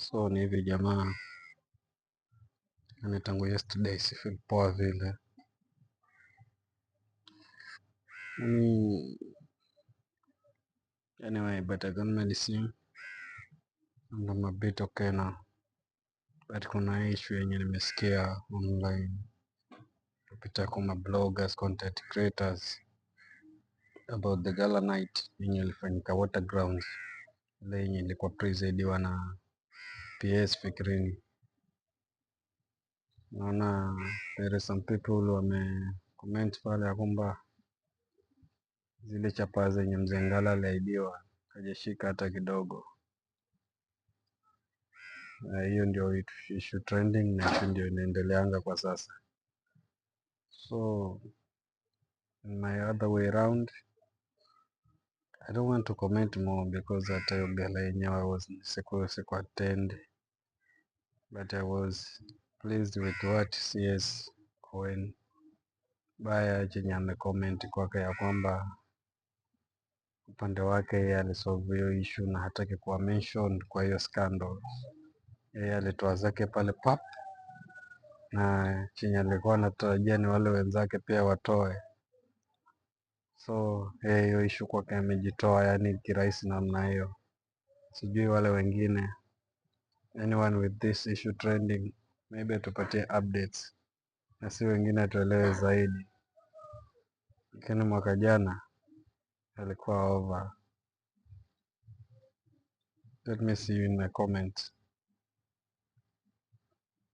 So ni hivi jamaa, yani tangu yesterday si feel poa vile. Anyway, but I got medicine and I'm a bit okay now. But kuna issue yenye nimesikia online kupita kwa bloggers, content creators about the gala night yenye ilifanyika Watergrounds, ile yenye ilikuwa presediwa na PS Fikrini. Naona there is some people wame comment pale ya kwamba zile chapa zenye mzee Ngala aliahidiwa hajashika hata kidogo. Hiyo ndio issue trending na issue ndio inaendeleanga kwa sasa. So in my other way around, I don't want to comment more because hata hiyo gala yenyewe I was siku attend, but I was pleased with what CS Owen Baya chenye amecomment kwake ya kwamba upande wake yeye alisolve hiyo issue na hataki kuwa mentioned kwa hiyo scandal. Yeye alitoa zake pale pap, na chenye alikuwa anatarajia ni wale wenzake pia watoe. So hiyo issue kwake amejitoa, yani kirahisi namna hiyo. Sijui wale wengine, anyone with this issue trending, maybe atupatie updates na si wengine tuelewe zaidi. Lakini mwaka jana alikuwa over. Let me see you in my comments.